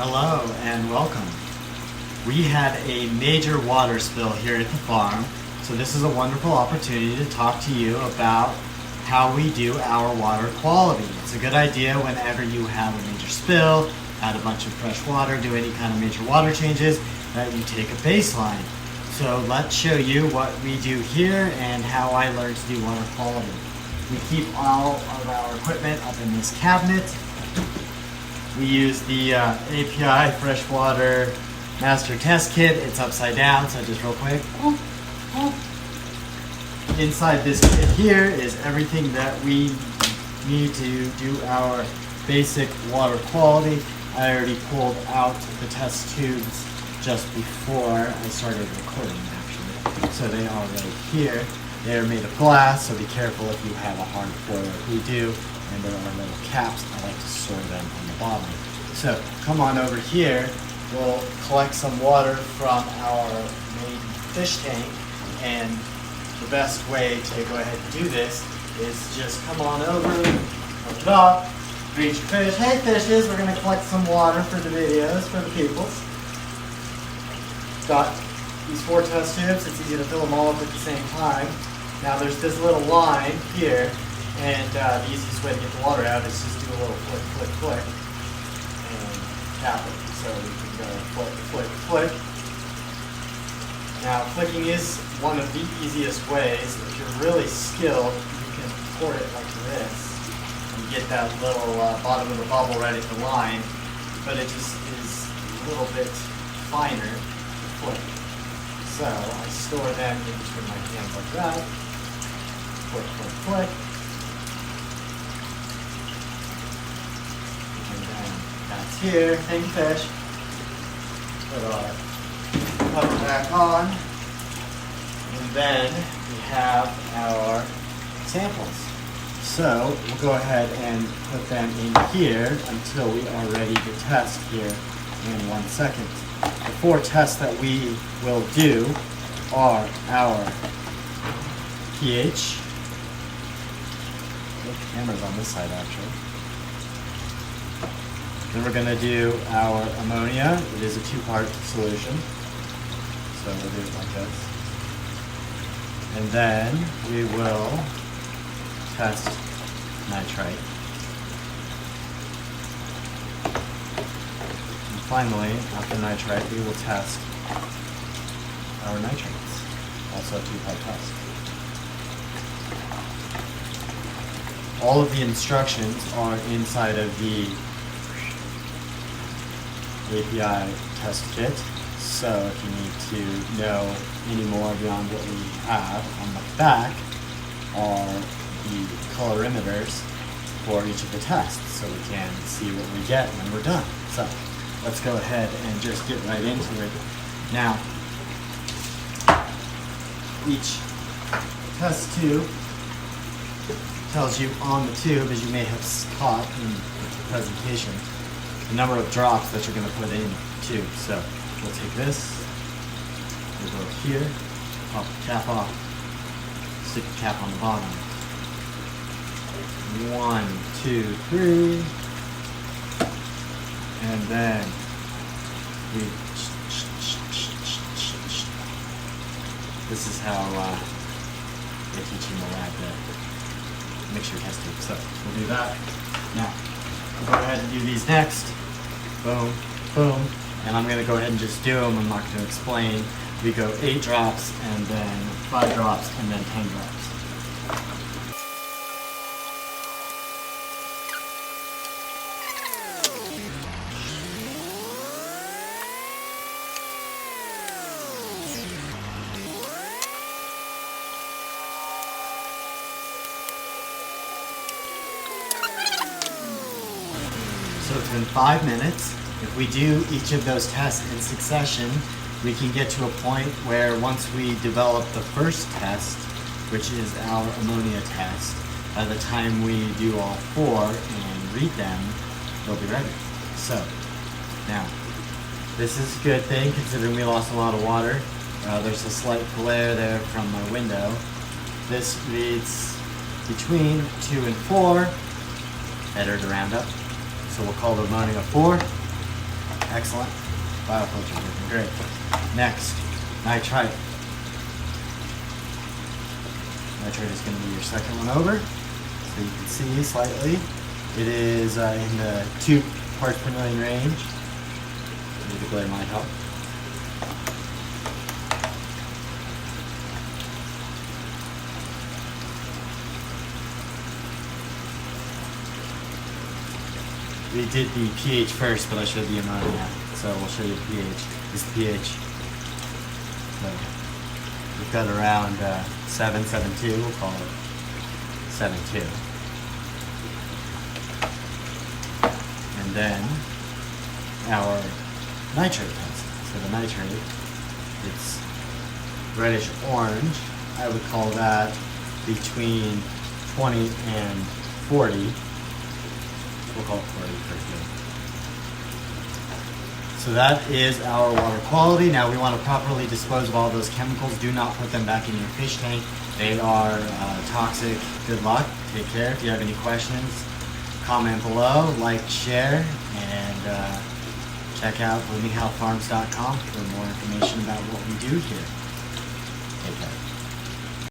Hello and welcome. We had a major water spill here at the farm, so this is a wonderful opportunity to talk to you about how we do our water quality. It's a good idea whenever you have a major spill, add a bunch of fresh water, do any kind of major water changes, that you take a baseline. So let's show you what we do here and how I learned to do water quality. We keep all of our equipment up in this cabinet. We use the API Freshwater Master Test Kit. It's upside down, so just real quick. Inside this kit here is everything that we need to do our basic water quality. I already pulled out the test tubes just before I started recording, actually. So they are right here. They are made of glass, so be careful if you have a hard boiler. We do, and there are little caps. I like to store them on the bottom. So come on over here. We'll collect some water from our main fish tank, and the best way to go ahead and do this is just come on over, open it up, greet your fish. Hey fishes, we're going to collect some water for the videos, for the people. Got these 4 test tubes. It's easy to fill them all up at the same time. Now there's this little line here, and the easiest way to get the water out is just do a little flick, flick, flick, and tap it. So we can go flick, flick, flick. Now flicking is one of the easiest ways. If you're really skilled, you can pour it like this and get that little bottom of the bubble right at the line, but it just is a little bit finer to flick. So I store them in between my hands like that. Flick, flick, flick. And then that's here. Thank you, fish. Put our cover back on. And then we have our samples. So we'll go ahead and put them in here until we are ready to test here in 1 second. The 4 tests that we will do are our pH. The camera's on this side actually. Then we're going to do our ammonia. It is a 2-part solution. So we'll do it like this. And then we will test nitrite. And finally, after nitrite, we will test our nitrates. Also a 2-part test. All of the instructions are inside of the API test kit. So if you need to know any more beyond what we have, on the back are the colorimeters for each of the tests, so we can see what we get when we're done. So let's go ahead and just get right into it. Now, each test tube tells you on the tube, as you may have caught in the presentation, the number of drops that you're going to put in the tube. So we'll take this, we'll go here, pop the cap off, stick the cap on the bottom. 1, 2, 3, and then we. This is how they teach you in the lab to mix your test tube. So we'll do that. Now we'll go ahead and do these next. Boom, boom. And I'm going to go ahead and just do them. I'm not going to explain. We go 8 drops, and then 5 drops, and then 10 drops. So it's been 5 minutes. If we do each of those tests in succession, we can get to a point where once we develop the first test, which is our ammonia test, by the time we do all 4 and read them, they'll be ready. So, now, this is a good thing considering we lost a lot of water. There's a slight glare there from my window. This reads between 2 and 4, better to round up. So we'll call the ammonia 4. Excellent. Biofilter working great. Next, nitrite. Nitrate is going to be your second one over. So you can see slightly. It is in the 2 parts per million range. Maybe the glare might help. We did the pH first, but I showed the ammonia. So we'll show you the pH. This is the pH. So we've got around 7.72, we'll call it 7.2. And then our nitrate test. So the nitrate, it's reddish orange. I would call that between 20 and 40. We'll call it 40 for good. So that is our water quality. Now we want to properly dispose of all those chemicals. Do not put them back in your fish tank. They are toxic. Good luck. Take care. If you have any questions, comment below, like, share, and check out bloominghouse.farms.com for more information about what we do here. Take care.